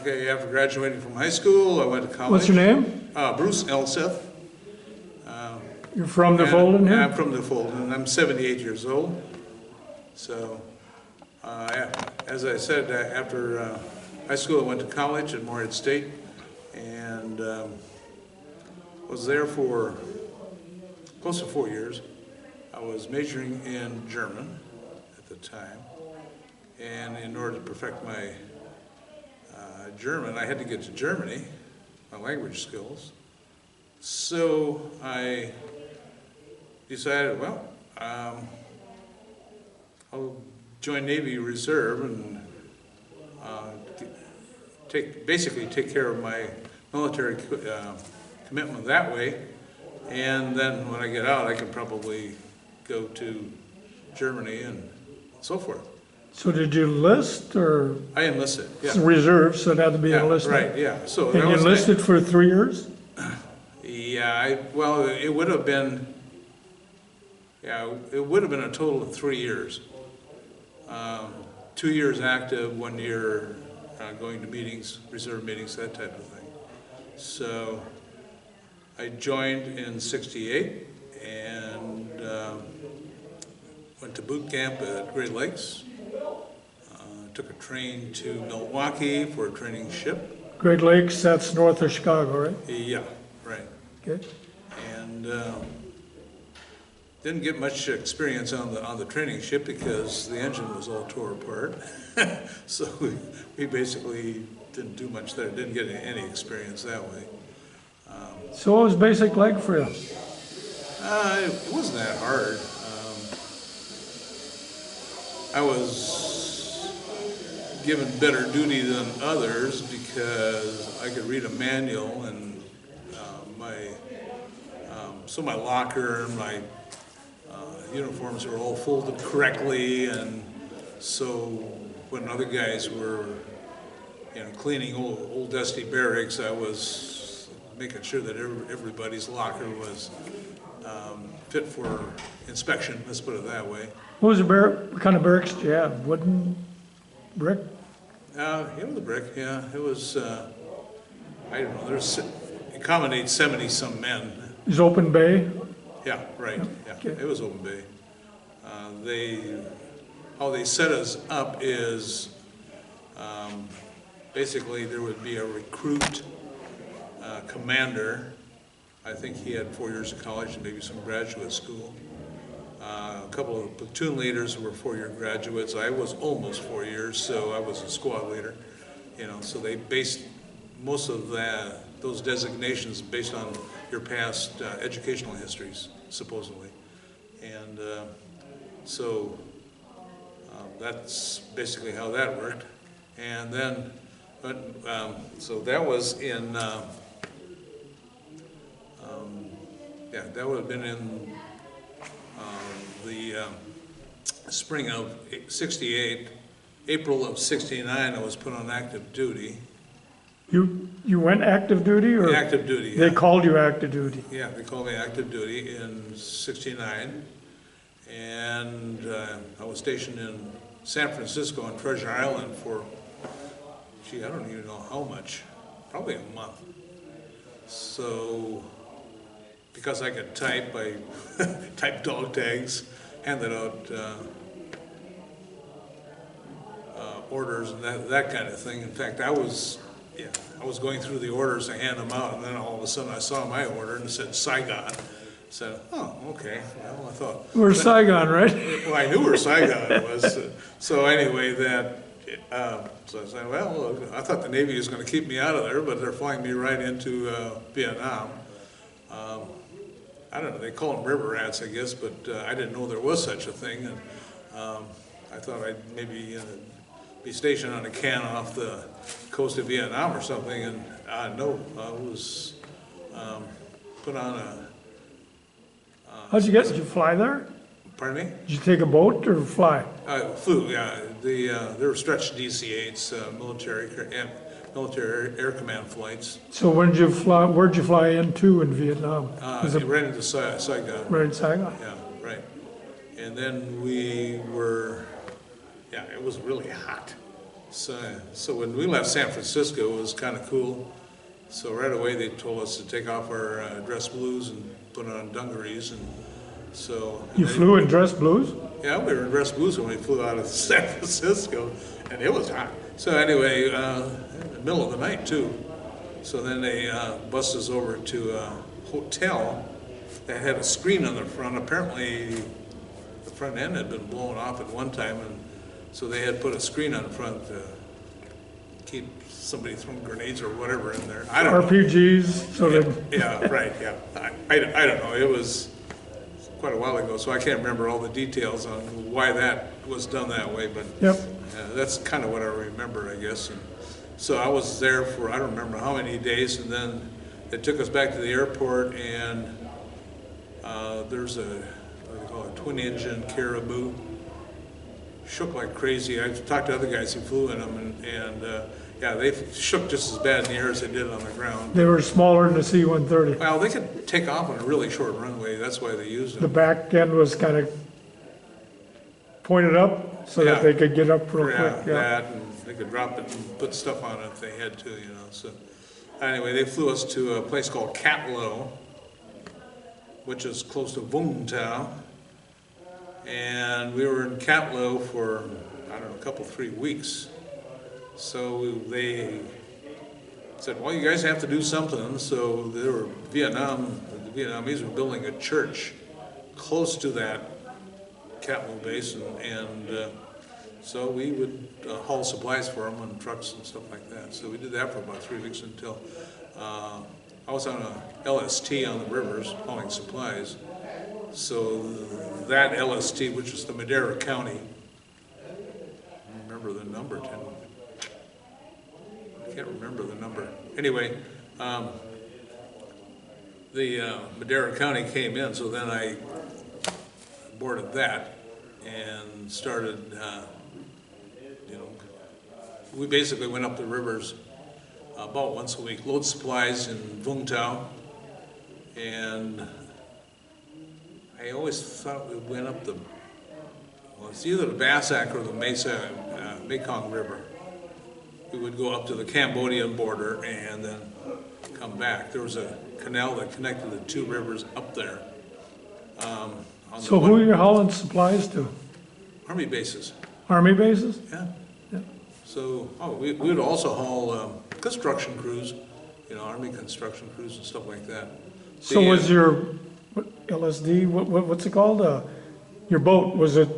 Okay, after graduating from high school, I went to college. What's your name? Bruce Elseth. You're from the Folden here? I'm from the Folden, and I'm 78 years old. So, as I said, after high school, I went to college at Morehead State, and was there for close to 4 years. I was majoring in German at the time, and in order to perfect my German, I had to get to Germany, my language skills. So I decided, well, I'll join Navy Reserve and basically take care of my military commitment that way. And then when I get out, I can probably go to Germany and so forth. So did you enlist, or? I enlisted, yeah. It's reserve, so it had to be enlistment. Right, yeah. So and you enlisted for 3 years? Yeah, well, it would have been, it would have been a total of 3 years. 2 years active, 1 year going to meetings, reserve meetings, that type of thing. So I joined in '68 and went to boot camp at Great Lakes. Took a train to Milwaukee for a training ship. Great Lakes, that's north of Chicago, right? Yeah, right. Okay. And didn't get much experience on the training ship because the engine was all tore apart. So we basically didn't do much there. Didn't get any experience that way. So what was basic like for you? It wasn't that hard. I was given better duty than others because I could read a manual, and so my locker and my uniforms were all folded correctly, and so when other guys were cleaning old dusty barracks, I was making sure that everybody's locker was fit for inspection, let's put it that way. What was what kind of barracks did you have? Wooden, brick? It was a brick, yeah. It was, I don't know, it accommodates 70-some men. Is open bay? Yeah, right, yeah. Okay. It was open bay. How they set us up is, basically there would be a recruit commander. I think he had 4 years of college and maybe some graduate school. A couple of platoon leaders were 4-year graduates. I was almost 4 years, so I was a squad leader. So they based most of those designations based on your past educational histories, supposedly. And so that's basically how that worked. And then, so that was in, that would have been in the spring of '68. April of '69, I was put on active duty. You went active duty, or? Active duty, yeah. They called you active duty? Yeah, they called me active duty in '69. And I was stationed in San Francisco on Treasure Island for, I don't even know how much, probably a month. So, because I could type, I typed dog tags, handed out orders and that kind of thing. In fact, I was going through the orders to hand them out, and then all of a sudden I saw my order and it said Saigon. I said, oh, okay. Well, I thought. We're Saigon, right? Well, I knew where Saigon was. So anyway, so I said, well, I thought the Navy was going to keep me out of there, but they're flying me right into Vietnam. I don't know, they call them river rats, I guess, but I didn't know there was such a thing. And I thought I'd maybe be stationed on a can off the coast of Vietnam or something, and no, I was put on a... Did you fly there? Pardon me? Did you take a boat or fly? Flew, yeah. There were stretched DC-8s, military air command flights. So where'd you fly into in Vietnam? Right into Saigon. Right in Saigon? Yeah, right. And then we were, it was really hot. So when we left San Francisco, it was kind of cool. So right away they told us to take off our dress blues and put on dungarees, and so. You flew in dress blues? Yeah, we were in dress blues when we flew out of San Francisco, and it was hot. So anyway, in the middle of the night too. So then they bussed us over to a hotel that had a screen on the front. Apparently, the front end had been blown off at one time, and so they had put a screen on the front to keep somebody throwing grenades or whatever in there. I don't know. RPGs, so Yeah, that, yeah, right, yeah. I don't know. It was quite a while ago, so I can't remember all the details on why that was done that way, but yep. that's kind of what I remember, I guess. And so I was there for, I don't remember how many days, and then they took us back to the airport, and there's a, what do they call it, twin-engine Caribou. Shook like crazy. I've talked to other guys who flew in them, and yeah, they shook just as bad in the air as they did on the ground. They were smaller than the C-130. Well, they could take off on a really short runway. That's why they used The them. back end was kind of pointed up so that Yeah. they could get up real Yeah, quick. Yeah. that, and they could drop it and put stuff on it if they had to, you know. So anyway, they flew us to a place called Catlow, which is close to Vung Tau. And we were in Catlow for, I don't know, a couple, 3 weeks. So they said, well, you guys have to do something. So there were the Vietnamese were building a church close to that Catlow base, and so we would haul supplies for them on trucks and stuff like that. So we did that for about 3 weeks until I was on a LST on the rivers hauling supplies. So that LST, which is the Madera County, I don't remember the number, I can't remember the number. Anyway, the Madera County came in, so then I boarded that and started, you know, we basically went up the rivers about once a week, load supplies in Vung Tau, and I always thought we went up the, well, it's either the Bassac or the Mekong River. We would go up to the Cambodian border and then come back. There was a canal that connected the two rivers up there. So who are you hauling supplies to? Army bases, Army bases? yeah. Yeah. So, we would also haul construction crews, you know, Army construction crews and stuff like that. So The, was your LSD, what's it called? Your boat, was it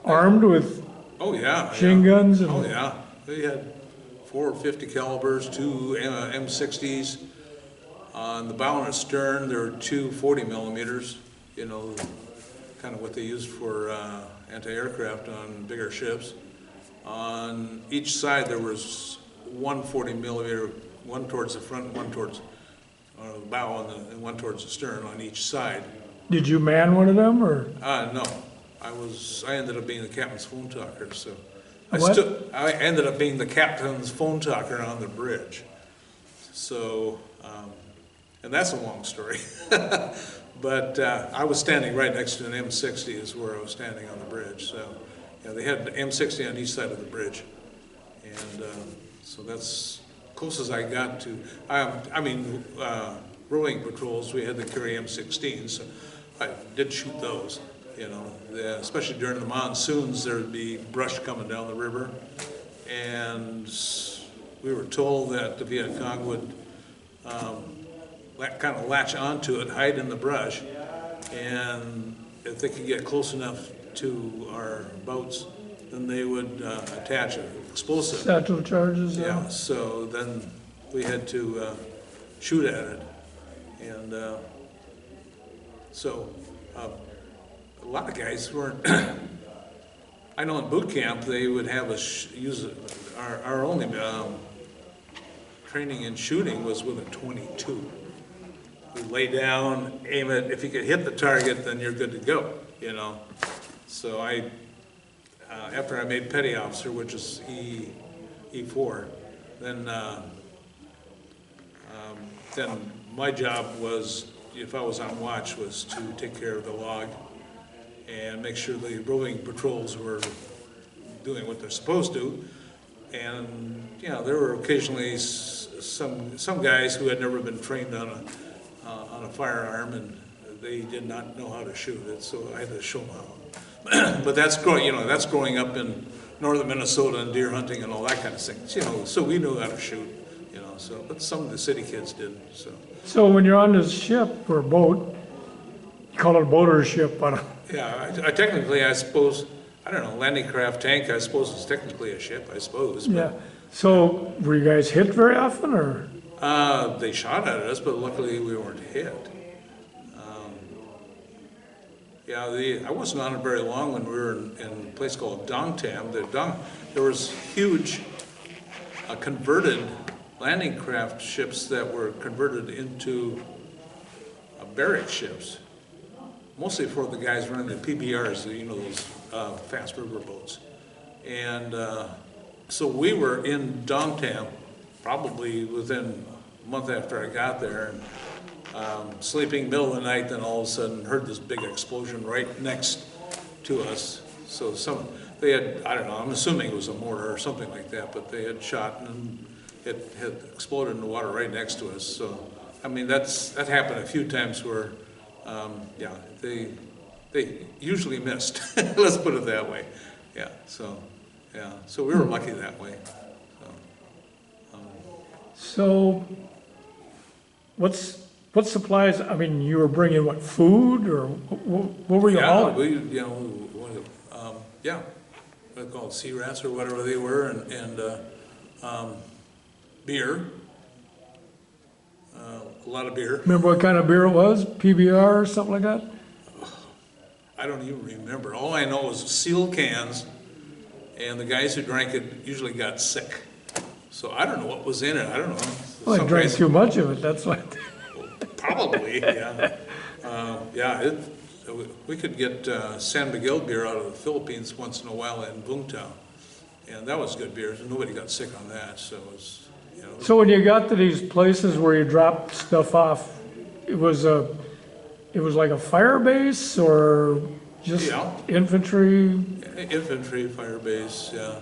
armed with oh yeah, machine yeah. guns? And Oh yeah, they had 4 50 calibers, 2 M60s. On the bow and stern, there were 2 40 millimeters, you know, kind of what they used for anti-aircraft on bigger ships. On each side, there was 1 40 millimeter, one towards the front, one towards the bow, and one towards the stern on each side. Did you man one of them, or? No, I ended up being the captain's phone talker, so. What? I ended up being the captain's phone talker on the bridge. So, and that's a long story. But I was standing right next to an M60 is where I was standing on the bridge. So, yeah, they had M60 on each side of the bridge. And so that's close as I got to, rowing patrols, we had to carry M16s, so I did shoot those, you know, especially during the monsoons, there'd be brush coming down the river, and we were told that the Viet Cong would kind of latch onto it, hide in the brush, and if they could get close enough to our boats, then they would attach an explosive. Satchel charges? Yeah, so then we had to shoot at it. And so a lot of guys weren't, I know in boot camp they would have us use our only training in shooting was with a 22. We lay down, aim it, if you could hit the target, then you're good to go, you know. So after I made petty officer, which is E4, then my job was, if I was on watch, was to take care of the log and make sure the roving patrols were doing what they're supposed to. And, you know, there were occasionally some guys who had never been trained on a firearm, and they did not know how to shoot it, so I had to show them how. But that's growing up in northern Minnesota and deer hunting and all that kind of things, you know, so we knew how to shoot, you know, so, but some of the city kids didn't, so. So when you're on this ship or boat, you call it a boat or a ship, but Yeah, I technically, I suppose, I don't know, landing craft tank, I suppose it's technically a ship, I suppose. yeah. So were you guys hit very often, or? They shot at us, but luckily we weren't hit. Yeah, I wasn't on it very long when we were in a place called Dongtam. There was huge converted landing craft ships that were converted into barrack ships, mostly for the guys running the PBRs, you know, those fast river boats. And so we were in Dongtam probably within a month after I got there, and sleeping middle of the night, then all of a sudden heard this big explosion right next to us. So they had, I don't know, I'm assuming it was a mortar or something like that, but they had shot and it had exploded in the water right next to us. So, I mean, that happened a few times where, yeah, they usually missed. Let's put it that way. Yeah, so we were lucky that way. So what supplies, I mean, you were bringing what, food, or what were you hauling? Yeah, they're called sea rats or whatever they were, and beer, a lot of beer. Remember what kind of beer it was? PBR or something like that? I don't even remember. All I know was sealed cans, and the guys who drank it usually got sick. So I don't know what was in it. I don't know. Well, I drank too much of it, that's why. Probably, yeah. We could get San Miguel beer out of the Philippines once in a while in Bungtao, and that was good beer. Nobody got sick on that, so it was, you know. So when you got to these places where you dropped stuff off, it was like a fire base or just infantry? Infantry, fire base, yeah.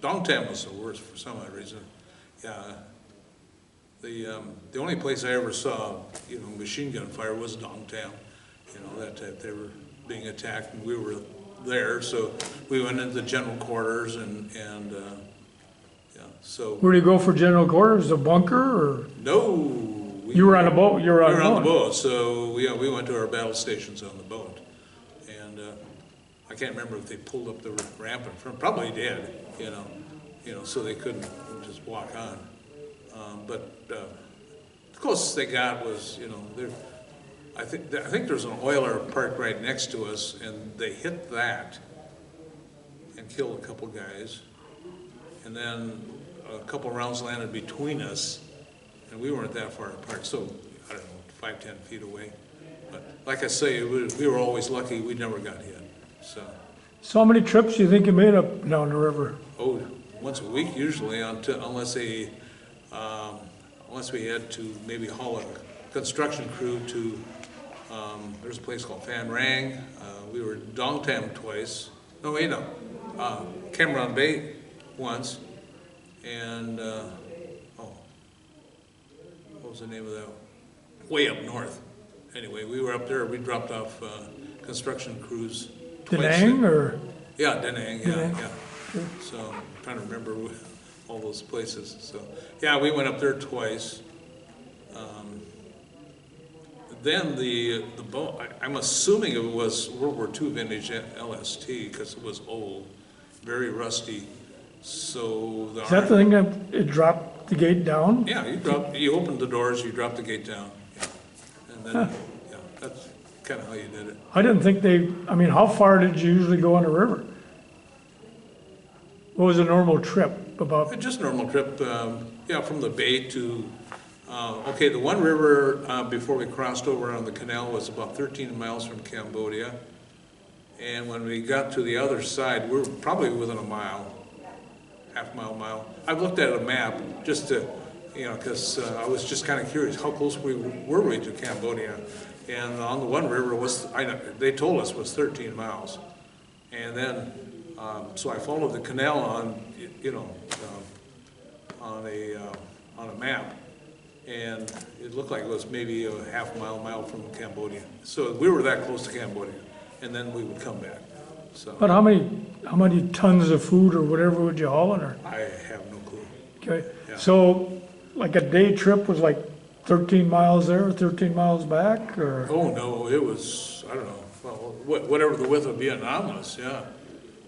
Dongtam was the worst for some odd reason. Yeah. The only place I ever saw, you know, machine gun fire was Dongtam. You know, that type. They were being attacked, and we were there, so we went into general quarters and yeah. So. Where do you go for general quarters? A bunker or? No. You were on a boat. You were on the boat. So we went to our battle stations on the boat, and I can't remember if they pulled up the ramp in front. Probably did. You know, so they couldn't just walk on. But the closest they got was, you know, I think there's an oiler parked right next to us, and they hit that and killed a couple guys, and then a couple rounds landed between us, and we weren't that far apart, so I don't know, 5-10 feet away. But like I say, we were always lucky. We never got hit. So how many trips do you think you made up down the river? Oh, once a week usually, unless we had to maybe haul a construction crew to, there's a place called Phan Rang. We were Dongtam twice. No, wait, no. Cameron Bay once. And, what was the name of that? Way up north. Anyway, we were up there. We dropped off construction crews twice. Da Nang or? Yeah, Da Nang, yeah, Da Nang. yeah. So I'm trying to remember all those places. So yeah, we went up there twice. Then the boat, I'm assuming it was World War II vintage LST because it was old, very rusty. So Is that the thing that it dropped the gate down? Yeah, you opened the doors, you dropped the gate down, yeah. And then yeah, that's kind of how you did it. I didn't think I mean, how far did you usually go on the river? What was a normal trip about? Just a normal trip, yeah, from the bay to, okay, the one river before we crossed over on the canal was about 13 miles from Cambodia. And when we got to the other side, we were probably within a mile, half mile. I've looked at a map just to, you know, because I was just kind of curious how close were we to Cambodia. And on the one river they told us was 13 miles. And then So I followed the canal on, you know, on a map, and it looked like it was maybe a mile from Cambodia. So we were that close to Cambodia, and then we would come back. So But how many tons of food or whatever would you haul in there? I have no clue. Okay, Yeah. so like a day trip was like 13 miles there, 13 miles back, or? Oh, no, it was, I don't know, well, whatever the width of Vietnam was, yeah.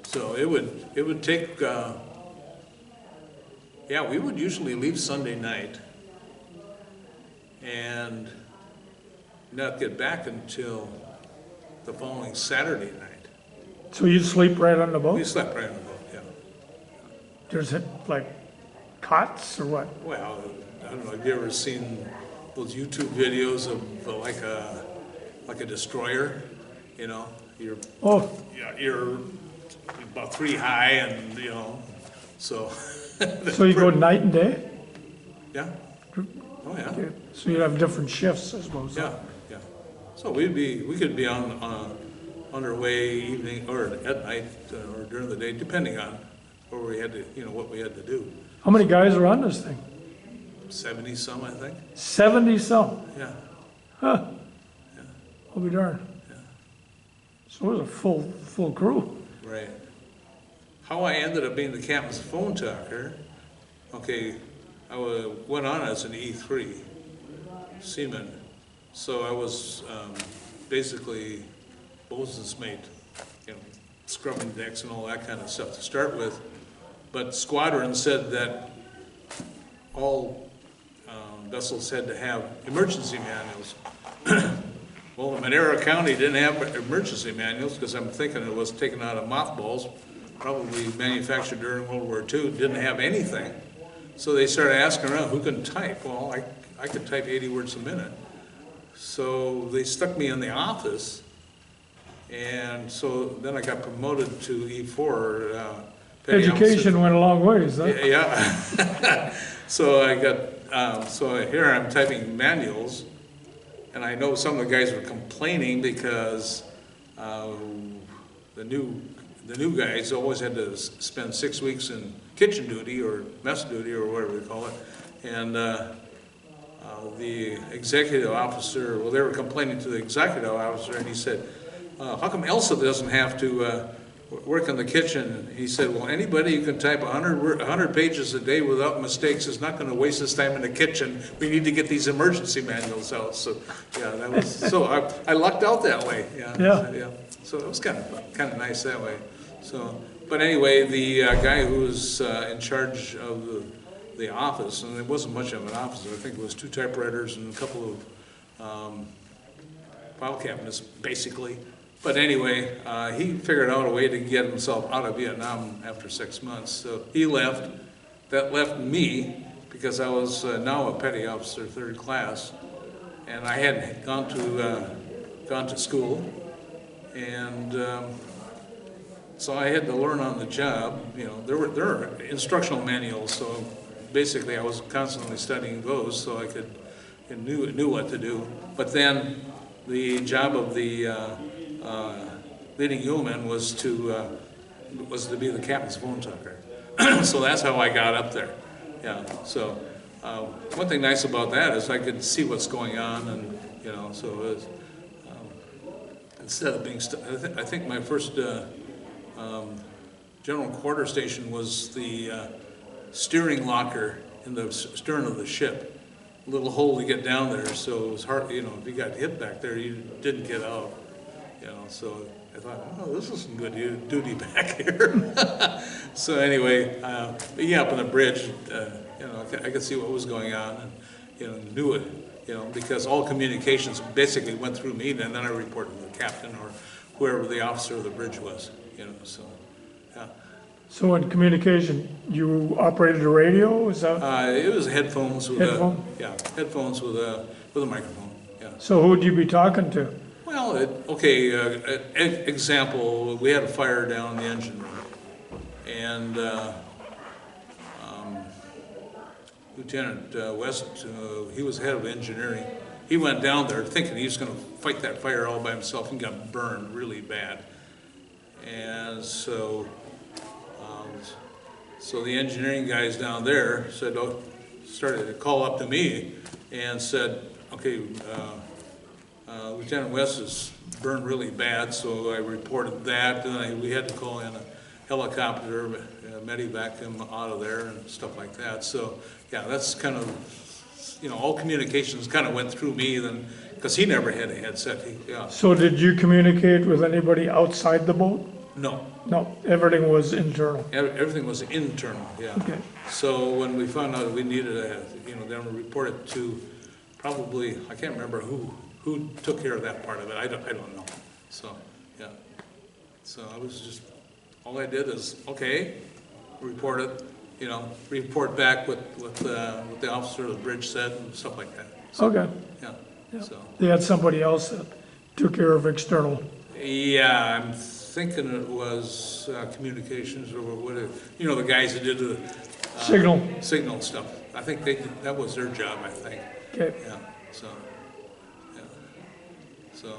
So it would take, yeah, we would usually leave Sunday night and not get back until the following Saturday night. So you'd sleep right on the We boat? slept right on the boat, yeah. There's like cots or what? Well, I don't know, have you ever seen those YouTube videos of like a destroyer? You know, Oh, you're about 3 high, and you know, so. so you go night and day? Yeah. Oh yeah. Okay. So you'd have different shifts, I suppose? Yeah. Yeah. So we could be on our way evening or at night or during the day, depending on where we had to, you know, what we had to do. How many guys are on this thing? 70 some, I think. 70 some? Yeah. Huh, Yeah. I'll be darned. Yeah. So it was a full crew. Right. How I ended up being the captain's phone talker, okay, went on as an E3 seaman. So I was basically bosun's mate, you know, scrubbing decks and all that kind of stuff to start with. But squadron said that all vessels had to have emergency manuals. Well, the Madera County didn't have emergency manuals because I'm thinking it was taken out of mothballs, probably manufactured during World War II, didn't have anything. So they started asking around who can type. Well, I could type 80 words a minute. So they stuck me in the office, and so then I got promoted to E4. Petty Education went a long ways, huh? yeah. So I got, so here I'm typing manuals, and I know some of the guys were complaining because the new guys always had to spend 6 weeks in kitchen duty or mess duty or whatever we call it, and the executive officer, well, they were complaining to the executive officer, and he said, how come Elseth doesn't have to work in the kitchen? He said, well, anybody who can type 100 pages a day without mistakes is not going to waste his time in the kitchen. We need to get these emergency manuals out. So, yeah, that was, so I lucked out that way. Yeah. So it was kind of nice that way. So, but anyway, the guy who was in charge of the office, and it wasn't much of an office, I think it was 2 typewriters and a couple of file cabinets, basically. But anyway, he figured out a way to get himself out of Vietnam after 6 months. So he left. That left me, because I was now a petty officer, 3rd class, and I hadn't gone to school, and so I had to learn on the job. You know, there were instructional manuals, so basically I was constantly studying those, so I could knew what to do. But then the job of the leading yeoman was to be the captain's phone talker. So that's how I got up there. Yeah. So one thing nice about that is I could see what's going on, and you know, so it was, instead of being, I think my first general quarter station was the steering locker in the stern of the ship. A little hole to get down there, so it was hard. You know, if you got hit back there, you didn't get out. You know, so I thought, oh, this is some good duty back here. So anyway, being up on the bridge, you know, I could see what was going on, and you know, knew it. You know, because all communications basically went through me, and then I reported to the captain or whoever the officer of the bridge was. You know, so yeah. So in communication, you operated a radio, is that? It was headphones with headphones with a microphone. Yeah. So who'd you be talking to? Well, example, we had a fire down in the engine room, and Lieutenant West, he was head of engineering. He went down there thinking he was going to fight that fire all by himself and got burned really bad. And so So the engineering guys down there said, oh, started to call up to me and said, okay, Lieutenant West is burned really bad, so I reported that, and we had to call in a helicopter, medevac him out of there and stuff like that. So, yeah, that's kind of, you know, all communications kind of went through me then, because he never had a headset. Yeah. So did you communicate with anybody outside the boat? No, No, everything was internal. everything was internal, yeah. Okay. So when we found out we needed them to report it to probably, I can't remember who took care of that part of it. I don't know. So, yeah. So I was just, all I did is, okay, report it, you know, report back what the officer of the bridge said and stuff like that. So, Okay. yeah. So, They had somebody else that took care of external. yeah, I'm thinking it was communications or what, you know, the guys that did the signal stuff. I think that was their job, I think. Okay. Yeah, so, yeah. So,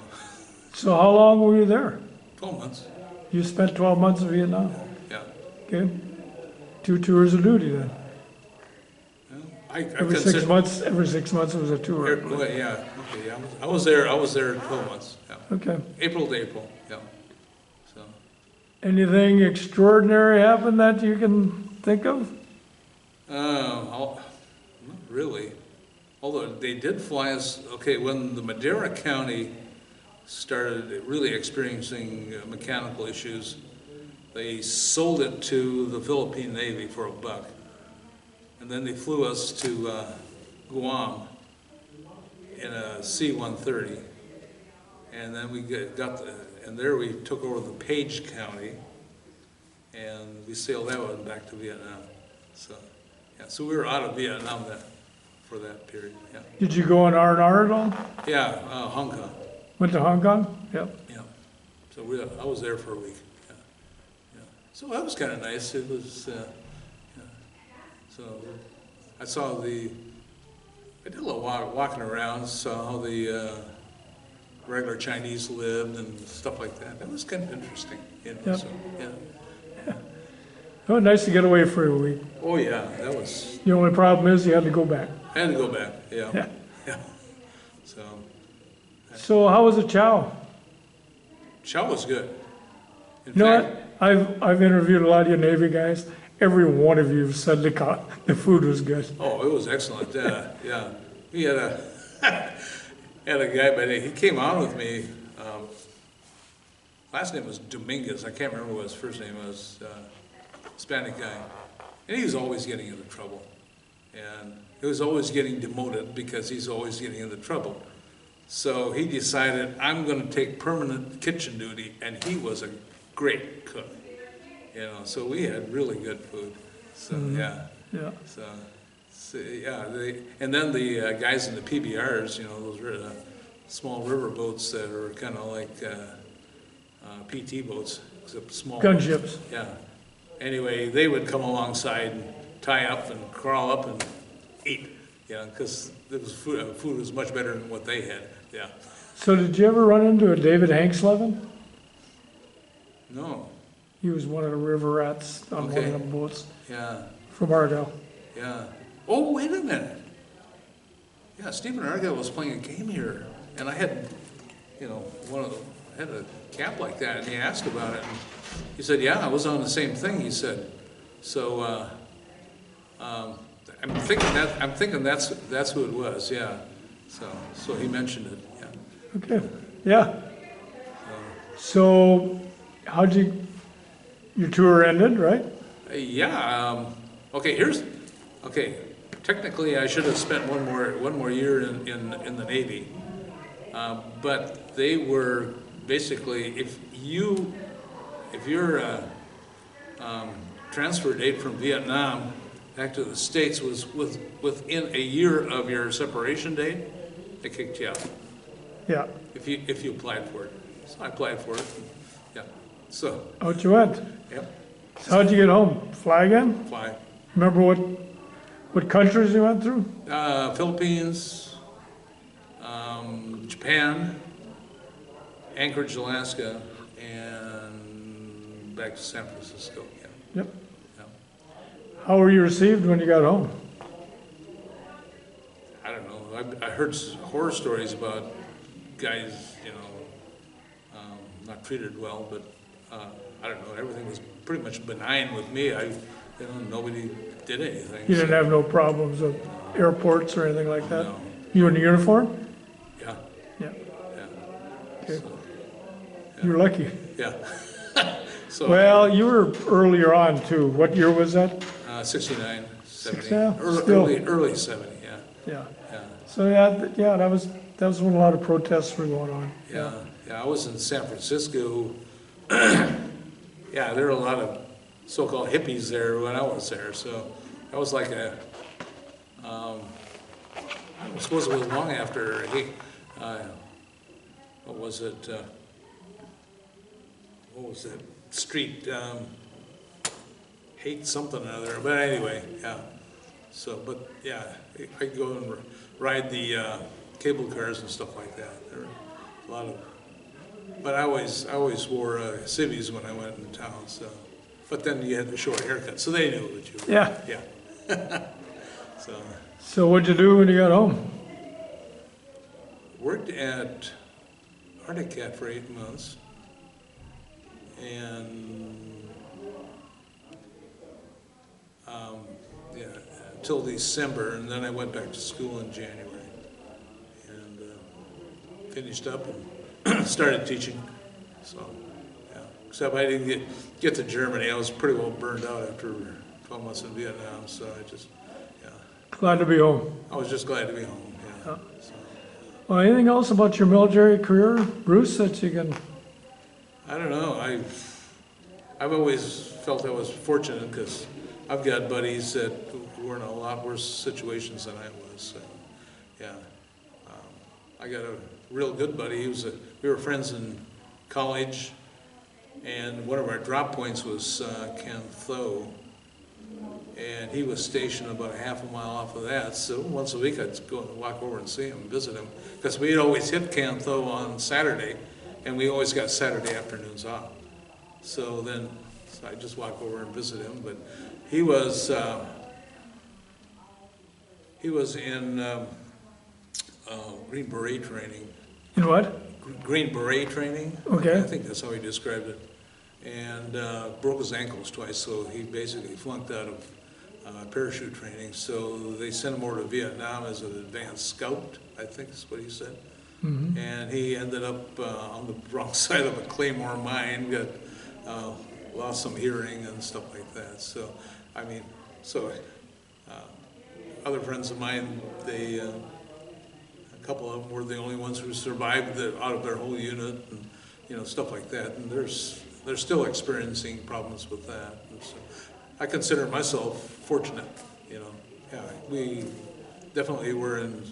So how long were you there? 12 months, You spent 12 months in Vietnam? yeah. Okay. 2 tours of duty then. Well, I Every 6 months, every 6 months was a tour. Well, yeah, okay, yeah. I was there 12 months, yeah. Okay. April to April, yeah. So, Anything extraordinary happened that you can think of? not really. Although they did fly us, okay, when the Madera County started really experiencing mechanical issues, they sold it to the Philippine Navy for $1. And then they flew us to Guam in a C-130. And then we and there we took over the Page County, and we sailed that one back to Vietnam. So, yeah, so we were out of Vietnam for that period, yeah. Did you go on R&R at all? Yeah, Hong Kong, Went to Hong Kong? Yep. yeah. So I was there for a week, yeah. Yeah. So that was kind of nice. It was, yeah. So I did a little walking around, saw how the regular Chinese lived and stuff like that. That was kind of interesting, you know, Yep. so, yeah. Oh, nice to get away for a week. Oh, yeah, that was, The only problem is you had to go back. I had to go back, yeah, Yeah. yeah. So, So how was the chow? chow was good. In You know fact, what? I've interviewed a lot of your Navy guys. Every one of you said the food was good. oh, it was excellent, yeah. We had had a guy, but he came on with me, last name was Dominguez, I can't remember what his first name was, Hispanic guy. And he was always getting into trouble. And he was always getting demoted because he's always getting into trouble. So he decided, I'm gonna take permanent kitchen duty, and he was a great cook. You know, so we had really good food, so, yeah. Yeah. So yeah, and then the guys in the PBRs, you know, those small river boats that are kind of like PT boats, except small. Gunships. Yeah. Anyway, they would come alongside and tie up and crawl up and eat, you know, because food was much better than what they had, yeah. So did you ever run into a David Hankslevin? No, He was one of the river rats on one Okay. of the boats yeah, from Ardell. yeah. Oh, wait a minute. Yeah, Stephen Argyle was playing a game here, and I had, you know, I had a cap like that, and he asked about it, and he said, yeah, I was on the same thing, he said. So, I'm thinking that's who it was, yeah. So he mentioned it, yeah. Okay. Yeah. So your tour ended, right? Yeah, okay, technically I should have spent one more year in the Navy. But they were basically, if your transfer date from Vietnam back to the States was within a year of your separation date, they kicked you out. Yeah. If you applied for it. So I applied for it, yeah. So, Out you went. yep, So how'd you get home? Fly again? fly. Remember what countries you went through? Philippines, Japan, Anchorage, Alaska, and back to San Francisco, yeah. Yep. Yeah. How were you received when you got home? I don't know. I heard horror stories about guys, not treated well, but I don't know. Everything was pretty much benign with me. Nobody did anything. You didn't have no problems with airports or anything like that? No. You in uniform? Yeah. Yeah, Yeah. okay. So, You're lucky. yeah. So, Well, you were earlier on too. What year was that? 69, 70, Yeah, still. early 70, yeah. Yeah. Yeah. So, yeah, that was when a lot of protests were going on. Yeah, I was in San Francisco. Yeah, there were a lot of so-called hippies there when I was there. So that was like I suppose it was long after, what was it? What was that street? Hate something or other. But anyway, yeah. So, but yeah, I go and ride the cable cars and stuff like that. There were a lot of. But I always wore civvies when I went into town. So, but then you had the short haircut, so they knew that you were. Yeah. Yeah. So. So what'd you do when you got home? Worked at Arctic Cat for 8 months, and yeah, until December, and then I went back to school in January, and finished up and started teaching. So, yeah. Except I didn't get to Germany. I was pretty well burned out after 12 months in Vietnam. So I just, yeah. Glad to be home. I was just glad to be home. Yeah. So, Well, anything else about your military career, Bruce, that you can? I don't know. I've always felt I was fortunate because I've got buddies that were in a lot worse situations than I was. So, yeah. I got a real good buddy. We were friends in college, and one of our drop points was Camp Tho, and he was stationed about a half a mile off of that. So once a week I'd go and walk over and see him and visit him, because we'd always hit Camp Tho on Saturday, and we always got Saturday afternoons off. So I just walk over and visit him. But he was in Green Beret training. In what? Green Beret training. Okay. I think that's how he described it. And broke his ankles twice, so he basically flunked out of parachute training. So they sent him over to Vietnam as an advanced scout, I think is what he said. Mm-hmm. And he ended up on the wrong side of a Claymore mine, lost some hearing and stuff like that. So, I mean, other friends of mine, a couple of them were the only ones who survived out of their whole unit, and stuff like that. And they're still experiencing problems with that. And so I consider myself fortunate. Yeah, we definitely were in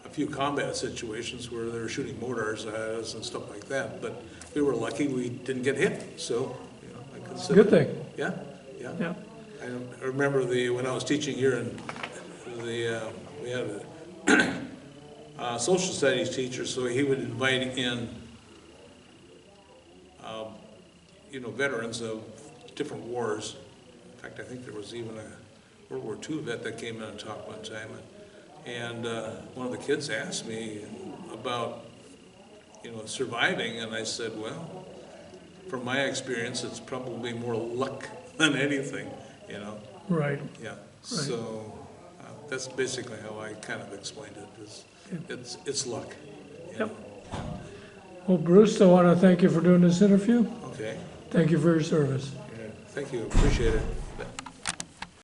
a few combat situations where they were shooting mortars at us and stuff like that. But we were lucky we didn't get hit. So, I consider. Good thing. Yeah. Yeah. I remember when I was teaching here, and we had a social studies teacher, so he would invite in, veterans of different wars. In fact, I think there was even a World War II vet that came in and talked one time, and one of the kids asked me about, surviving, and I said, well, from my experience, it's probably more luck than anything, Right. Yeah. So that's basically how I kind of explained it. It's luck. Yep. Well, Bruce, I want to thank you for doing this interview. Okay. Thank you for your service. Yeah. Thank you. Appreciate it.